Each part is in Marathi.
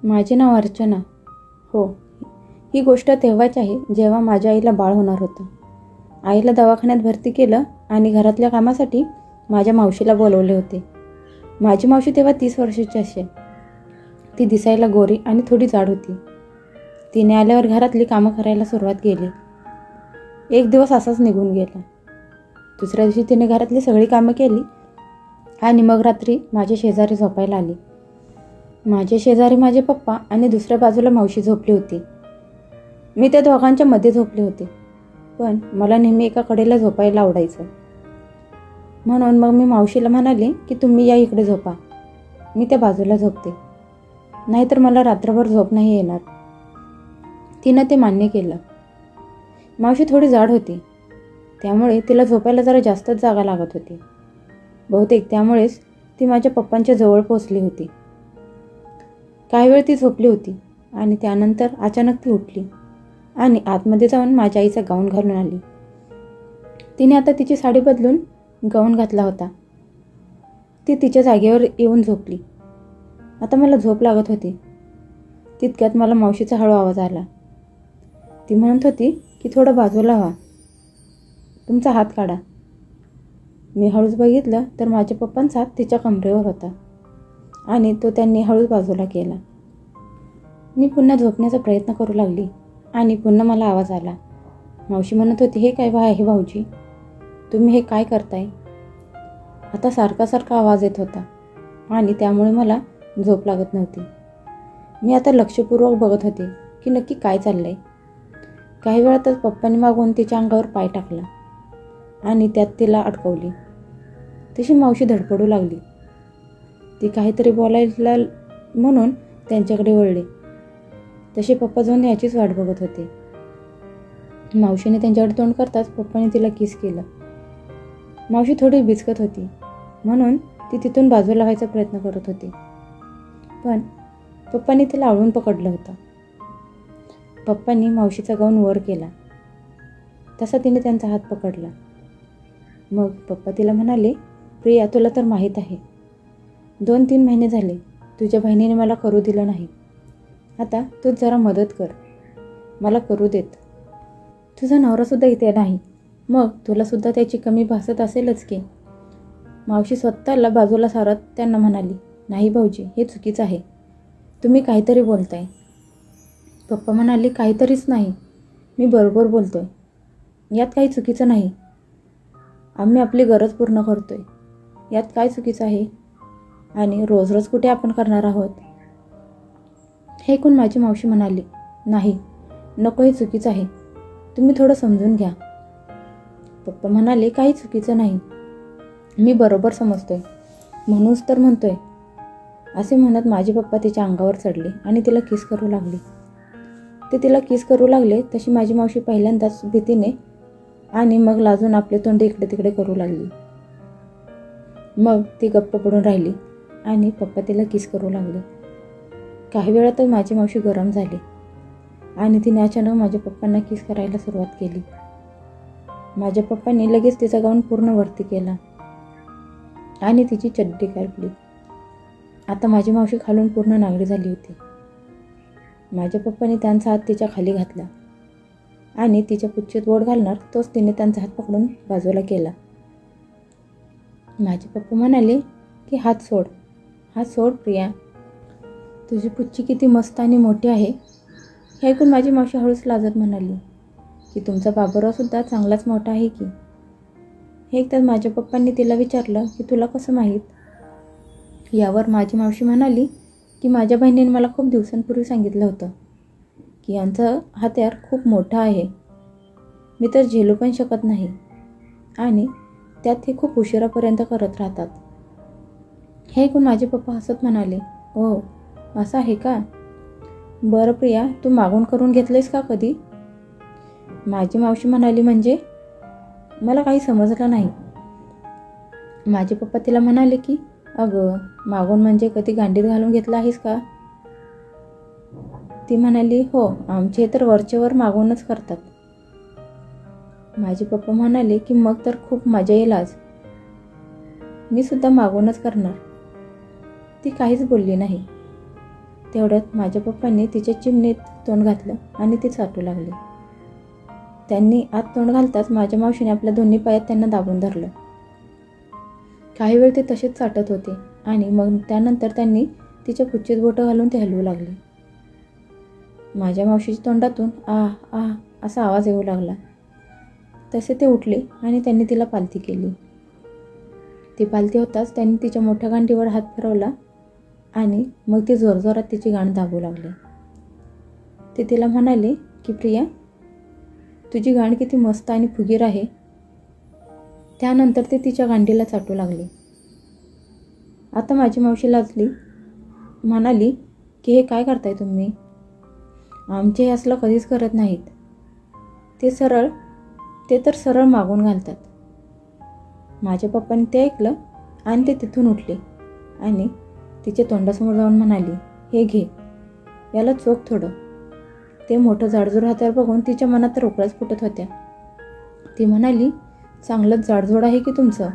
माझे नाव अर्चना. हो, ही गोष्ट तेव्हाच आहे जेव्हा माझ्या आईला बाळ होणार होतं. आईला दवाखान्यात भरती केलं आणि घरातल्या कामासाठी माझ्या मावशीला बोलवले होते. माझी मावशी तेव्हा 30 वर्षाची असेल. ती दिसायला गोरी आणि थोडी जाड होती. तिने आल्यावर घरातली कामं करायला सुरुवात केली. एक दिवस असाच निघून गेला. दुसऱ्या दिवशी तिने घरातली सगळी कामं केली आणि मग रात्री माझ्या शेजारी झोपायला आली. माझ्या शेजारी माझे पप्पा आणि दुसऱ्या बाजूला मावशी झोपली होती. मी त्या दोघांच्या मध्ये झोपले होते, पण मला नेहमी एका कडेला झोपायला आवडायचं. म्हणून मग मी मावशीला म्हणाले की तुम्ही या इकडे झोपा, मी त्या बाजूला झोपते, नाहीतर मला रात्रभर झोप नाही येणार. तिनं ते मान्य केलं. मावशी थोडी जाड होती, त्यामुळे तिला झोपायला जरा जास्तच जागा लागत होती. बहुतेक त्यामुळेच ती माझ्या पप्पांच्या जवळ पोचली होती. काही वेळ ती झोपली होती आणि त्यानंतर अचानक ती उठली आणि आतमध्ये जाऊन माझ्या आईचा गाऊन घालून आली. तिने आता तिची साडी बदलून गाऊन घातला होता. ती तिच्या जागेवर येऊन झोपली. आता मला झोप लागत होती. तितक्यात मला मावशीचा हळू आवाज आला. ती म्हणत होती की थोडं बाजूला व्हा, तुमचा हात काढा. मी हळूच बघितलं तर माझ्या पप्पांचा हात तिच्या कमरेवर होता आणि तो त्यांनी हळूच बाजूला केला. मी पुन्हा झोपण्याचा प्रयत्न करू लागली आणि पुन्हा मला आवाज आला. मावशी म्हणत होती, हे काय आहे भाऊजी, तुम्ही हे काय करताय? आता सारखा सारखा आवाज येत होता आणि त्यामुळे मला झोप लागत नव्हती. मी आता लक्षपूर्वक बघत होते की नक्की काय चाललंय. काही वेळातच पप्पांनी मागून तिच्या अंगावर पाय टाकला आणि त्यात तिला अडकवली. तशी मावशी धडपडू लागली. ती काहीतरी बोलायला म्हणून त्यांच्याकडे वळले. तसे पप्पा जाऊन याचीच वाट बघत होते. मावशीने त्यांच्याकडे तोंड करताच पप्पाने तिला किस केलं. मावशी थोडी बिचकत होती, म्हणून ती तिथून बाजूला व्हायचा प्रयत्न करत होती, पण पप्पांनी तिला आवळून पकडलं होतं. पप्पांनी मावशीचा गाऊन वर केला तसा तिने त्यांचा हात पकडला. मग पप्पा तिला म्हणाले, प्रिया, तुला तर माहीत आहे 2-3 महिने झाले तुझ्या बहिणीने मला करू दिलं नाही. आता तूच जरा मदत कर, मला करू देत. तुझा नवरासुद्धा इथे नाही, मग तुलासुद्धा त्याची कमी भासत असेलच की. मावशी स्वतःला बाजूला सारत त्यांना म्हणाली, नाही भाऊजी, हे चुकीचं आहे, तुम्ही काहीतरी बोलताय. पप्पा म्हणाले, काहीतरीच नाही, मी बरोबर बोलतोय, यात काही चुकीचं नाही. आम्ही आपली गरज पूर्ण करतोय, यात काय चुकीचं आहे? आणि रोज रोज कुठे आपण करणार आहोत? हे ऐकून माझी मावशी म्हणाली, नाही, नको, हे चुकीचं आहे, तुम्ही थोडं समजून घ्या. पप्पा म्हणाले, काही चुकीचं नाही, मी बरोबर समजतोय, म्हणूनच तर म्हणतोय. असे म्हणत माझे पप्पा तिच्या अंगावर चढले आणि तिला किस करू लागले. ते तिला किस करू लागले तशी माझी मावशी पहिल्यांदाच भीतीने आणि मग लाजून आपले तोंड इकडे तिकडे करू लागली. मग ती गप्प पडून राहिली आणि पप्पा तिला किस करू लागले. काही वेळातच माझी मावशी गरम झाली आणि तिने अचानक माझ्या पप्पांना किस करायला सुरुवात केली. माझ्या पप्पांनी लगेच तिचा गाऊन पूर्ण वरती केला आणि तिची चड्डी काढली. आता माझी मावशी खालून पूर्ण नांगडी झाली होती. माझ्या पप्पांनी त्यांचा हात तिच्या खाली घातला आणि तिच्या पुच्छेत बोट घालणार तोच तिने त्यांचा हात पकडून बाजूला केला. माझे पप्पा म्हणाले की हात सोड, हात सोड प्रिया, तुझी पुच्छी किती मस्त आणि मोठी आहे. हे ऐकून माझी मावशी हळूच लाजत म्हणाली की तुमचा बाबूरावसुद्धा चांगलाच मोठा आहे की. हे ऐकताच माझ्या पप्पांनी तिला विचारलं की तुला कसं माहीत? यावर माझी मावशी म्हणाली की माझ्या बहिणीने मला खूप दिवसांपूर्वी सांगितलं होतं की यांचं हत्यार खूप मोठं आहे, मी तर झेलू पण शकत नाही आणि त्यात हे खूप उशिरापर्यंत करत राहतात. हे ऐकून माझे पप्पा हसत म्हणाले, ओ, असं आहे का? बरं प्रिया, तू मागून करून घेतलेस का कधी? माझी मावशी म्हणाली, म्हणजे? मला काही समजलं नाही. माझे पप्पा तिला म्हणाले की अगं, मागून म्हणजे कधी गांडीत घालून घेतलं आहेस का? ती म्हणाली, हो, आमचे तर वरचेवर मागूनच करतात. माझे पप्पा म्हणाले की मग तर खूप मजा येईल आज, मी सुद्धा मागूनच करणार. ती काहीच बोलली नाही. तेवढ्यात माझ्या पप्पांनी तिच्या चिमणीत तोंड घातलं आणि ती चाटू लागली. त्यांनी आत तोंड घालताच माझ्या मावशीने आपल्या दोन्ही पायात त्यांना दाबून धरलं. काही वेळ ते तसेच चाटत होते आणि मग त्यानंतर त्यांनी तिच्या पुच्चीत बोटं घालून ते हलवू लागले. माझ्या मावशीच्या तोंडातून आ आ असा आवाज येऊ लागला. तसे ते उठले आणि त्यांनी तिला पालथी केली. ती पालथी होताच त्यांनी तिच्या मोठ्या गांडीवर हात फिरवला आणि मग ते जोरजोरात तिची गांड दाबू लागले. ते तिला म्हणाले की प्रिया, तुझी गांड किती मस्त आणि फुगीर आहे. त्यानंतर ते तिच्या गांडीला चाटू लागले. आता माझी मावशी लाजली, म्हणाली की हे काय करताय तुम्ही? आमचे हे असलं कधीच करत नाहीत. ते तर सरळ मागून घालतात. माझ्या पप्पांनी ते ऐकलं आणि ते तिथून उठले आणि तिच्या तोंडासमोर जाऊन म्हणाली, हे घे, याला चोख थोडं. ते मोठं जाडजूड हत्यार बघून तिच्या मनात तर उकळच फुटत होत्या. ती म्हणाली, चांगलंच जाडजोड आहे की तुमचं.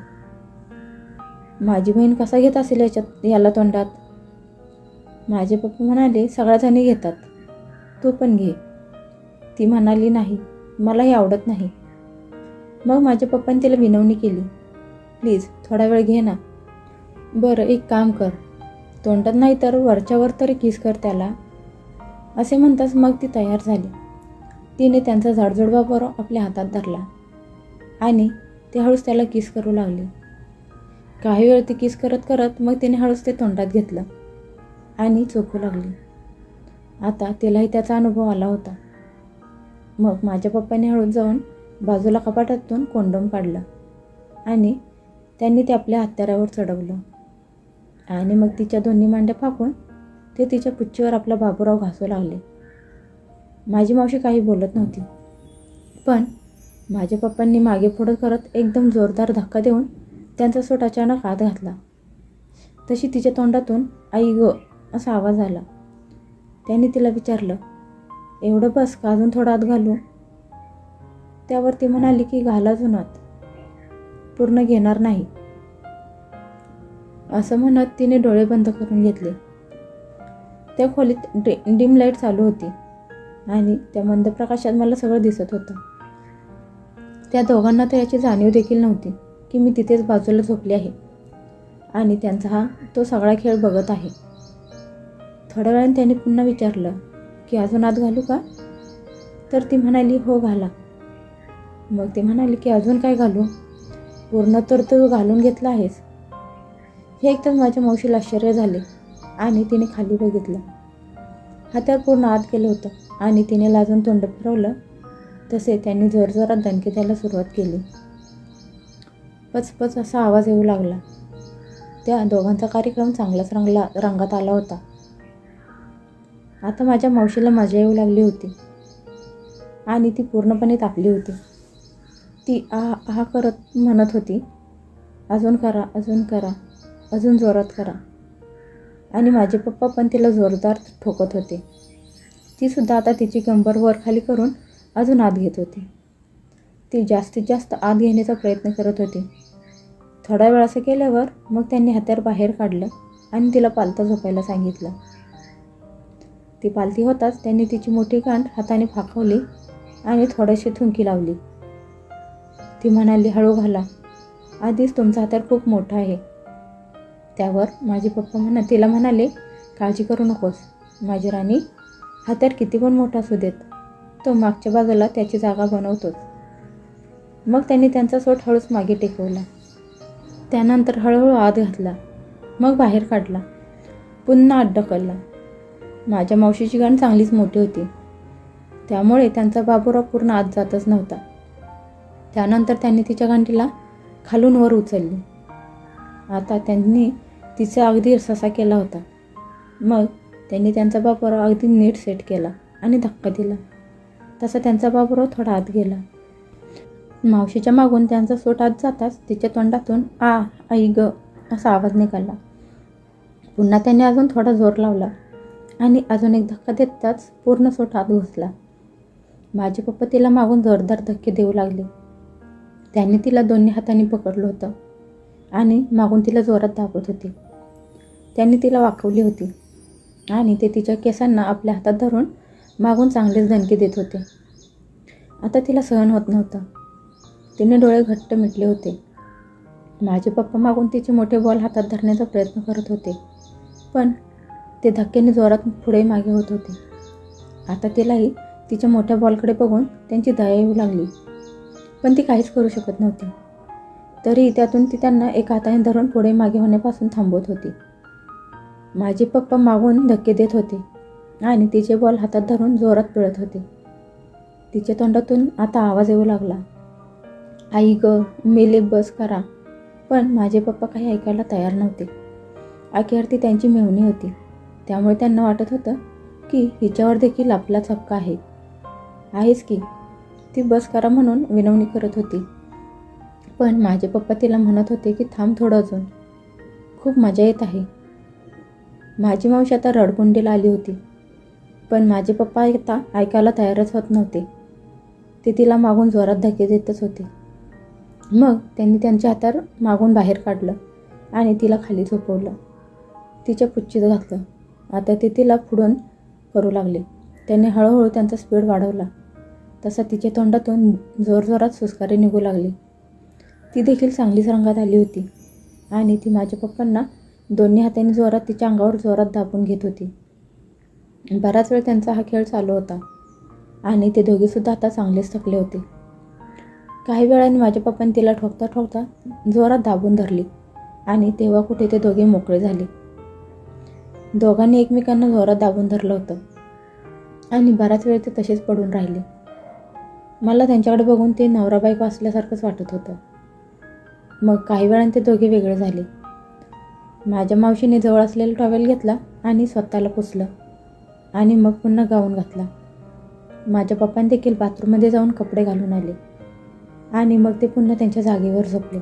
माझी बहीण कसा घेत असेल याला तोंडात? माझे पप्पा म्हणाले, सगळ्या जणी घेतात, तू पण घे. ती म्हणाली, नाही, मला हे आवडत नाही. मग माझ्या पप्पांनी तिला विनवणी केली, प्लीज थोडा वेळ घे ना. बरं एक काम कर, तोंडात नाही तर वरच्यावर तरी किस कर त्याला. असे म्हणताच मग ती तयार झाली. तिने त्यांचा जाडजोड बाबर आपल्या हातात धरला आणि ते हळूच त्याला किस करू लागली. काही वेळ ती किस करत करत मग तिने हळूच ते तोंडात घेतलं आणि चोखू लागली. आता तिलाही त्याचा अनुभव आला होता. मग माझ्या पप्पांनी हळूच जाऊन बाजूला कपाटातून कोंडोम काढलं आणि त्यांनी ते आपल्या हत्यारावर चढवलं आणि मग तिच्या दोन्ही मांड्या फाकून ते तिच्या पुच्चीवर आपला बाबूराव घासू लागले. माझी मावशी काही बोलत नव्हती, पण माझ्या पप्पांनी मागे पुढं करत एकदम जोरदार धक्का देऊन त्यांचा सोट अचानक आत घातला. तशी तिच्या तोंडातून आई ग असा आवाज आला. त्यांनी तिला विचारलं, एवढं बस का अजून थोडं आत घालू? त्यावर ती म्हणाली की घाला अजून आत, पूर्ण घेणार नाही. असं म्हणत तिने डोळे बंद करून घेतले. त्या खोलीत डिम लाईट चालू होती आणि त्या मंद प्रकाशात मला सगळं दिसत होतं. त्या दोघांना तर याची जाणीव देखील नव्हती की मी तिथेच बाजूला झोपले आहे आणि त्यांचा तो सगळा खेळ बघत आहे. थोड्या वेळाने त्यांनी पुन्हा विचारलं की अजून आत घालू का? तर ती म्हणाली, हो घाला. मग ती म्हणाली की अजून काय घालू? पूर्ण तर तू घालून घेतला आहेस. हे एकतर माझ्या मावशीला आश्चर्य झाले आणि तिने खाली बघितलं. हात्यार पूर्ण आत गेलं होतं आणि तिने लाजून तोंड फिरवलं. तसे त्यांनी जोरजोरात दणके द्यायला सुरुवात केली. पचपच असा आवाज येऊ लागला. त्या दोघांचा कार्यक्रम चांगलाच रंगात आला होता. आता माझ्या मावशीला मजा येऊ लागली होती आणि ती पूर्णपणे तापली होती. ती आहा करत म्हणत होती, अजून करा, अजून करा, अजून जोरात करा. आणि माझे पप्पा पण तिला जोरदार ठोकत होते. ती सुद्धा आता तिची कंबर वर खाली करून अजून आत घेत होती. ती जास्तीत जास्त आत घेण्याचा प्रयत्न करत होती. थोडा वेळ असं केल्यावर मग त्यांनी हत्यार बाहेर काढलं आणि तिला पालथं झोपायला सांगितलं. ती पालथी होताच त्यांनी तिची मोठी गांड हाताने फाकवली आणि थोडीशी थुंकी लावली. ती म्हणाली, हळू घाला, आधीच तुमचा हत्यार खूप मोठा आहे. त्यावर माझे पप्पा तिला म्हणाले, काळजी करू नकोस माझी राणी, हत्यार किती पण मोठा असू देत, तो मागच्या बाजूला त्याची जागा बनवतोच. मग त्यांनी त्यांचा सोट हळूच मागे टेकवला. त्यानंतर हळूहळू आत घातला, मग बाहेर काढला, पुन्हा आत ढकलला. माझ्या मावशीची गांड चांगलीच मोठी होती, त्यामुळे त्यांचा बाबूराव पूर्ण आत जातच नव्हता. त्यानंतर त्यांनी तिच्या गांडीला खालून वर उचलली. आता त्यांनी तिचा अगदी ससा केला होता. मग त्यांनी त्यांचा बाबूराव अगदी नीट सेट केला आणि धक्का दिला. तसा त्यांचा बाबूराव थोडा आत गेला. मावशीच्या मागून त्यांचा सोट आत जाताच तिच्या तोंडातून आ आई ग असा आवाज निघाला. पुन्हा त्यांनी अजून थोडा जोर लावला आणि अजून एक धक्का देताच पूर्ण सोट आत घुसला. माझे पप्पा तिला मागून जोरदार धक्के देऊ लागले. त्यांनी तिला दोन्ही हातांनी पकडलं होतं आणि मागून तिला जोरात दाबत होते. त्यांनी तिला वाकवली होती. आणि ते तिच्या केसांना आपल्या हातात धरून मागून चांगलेच दणके देत होते. आता तिला सहन होत नव्हतं. तिने डोळे घट्ट मिटले होते. माझे पप्पा मागून तिचे मोठे बॉल हातात धरण्याचा प्रयत्न करत होते, पण ते धक्क्याने जोरात पुढे मागे होत होते. आता तिलाही तिच्या मोठ्या बॉलकडे बघून त्यांची दया येऊ लागली, पण ती काहीच करू शकत नव्हती. तरी त्यातून ती त्यांना एका हाताने धरून पुढे मागे होण्यापासून थांबवत होती. माझे पप्पा मागून धक्के देत होते आणि तिचे बॉल हातात धरून जोरात पिळत होते. तिच्या तोंडातून आता आवाज येऊ लागला, आई ग, मेले, बस करा. पण माझे पप्पा काही ऐकायला तयार नव्हते. अखेर ती त्यांची मेहुणी होती, त्यामुळे त्यांना वाटत होतं की हिच्यावर देखील आपलाच हक्क आहेच की. ती बस करा म्हणून विनवणी करत होती, पण माझे पप्पा तिला म्हणत होते की थांब थोडं अजून, खूप मजा येत आहे. माझी मावशी आता रडकुंडीला आली होती, पण माझे पप्पा आता ऐकायला तयारच होत नव्हते. ते तिला मागून जोरात धक्के देतच होते. मग त्यांनी त्यांच्या हातावर मागून बाहेर काढलं आणि तिला खाली झोपवलं. तिच्या पुच्चीत घातलं. आता ते तिला पुढून करू लागले. त्यांनी हळूहळू त्यांचा स्पीड वाढवला. तसा तिच्या तोंडातून जोरजोरात सुस्कारे निघू लागले. ती देखील चांगलीच रंगात आली होती आणि ती माझ्या पप्पांना दोन्ही हातांनी जोरात तिच्या अंगावर जोरात दाबून घेत होती. बराच वेळ त्यांचा हा खेळ चालू होता आणि ते दोघेसुद्धा आता चांगलेच थकले होते. काही वेळाने माझ्या पप्पांनी तिला ठोकता ठोकता जोरात दाबून धरली आणि तेव्हा कुठे ते दोघे मोकळे झाले. दोघांनी एकमेकांना जोरात दाबून धरलं होतं आणि बराच वेळ ते तसेच पडून राहिले. मला त्यांच्याकडे बघून ते नवरा बायको असल्यासारखंच वाटत होतं. मग काही वेळाने ते दोघे वेगळे झाले. माझ्या मावशीने जवळ असलेला टॉवेल घेतला आणि स्वतःला पुसलं आणि मग पुन्हा गाऊन घातला. माझ्या पप्पांनी देखील बाथरूममध्ये जाऊन कपडे घालून आले आणि मग ते पुन्हा त्यांच्या जागेवर झोपले.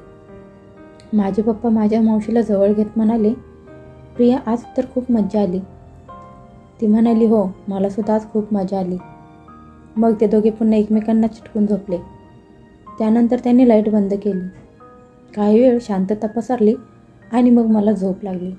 माझे पप्पा माझ्या मावशीला जवळ घेत म्हणाले, प्रिया, आज तर खूप मजा आली. ती म्हणाली, हो, मलासुद्धा आज खूप मजा आली. मग ते दोघे पुन्हा एकमेकांना चिटकून झोपले. त्यानंतर त्यांनी लाईट बंद केली. काही वेळ शांतता पसरली आणि मग मला झोप लागली.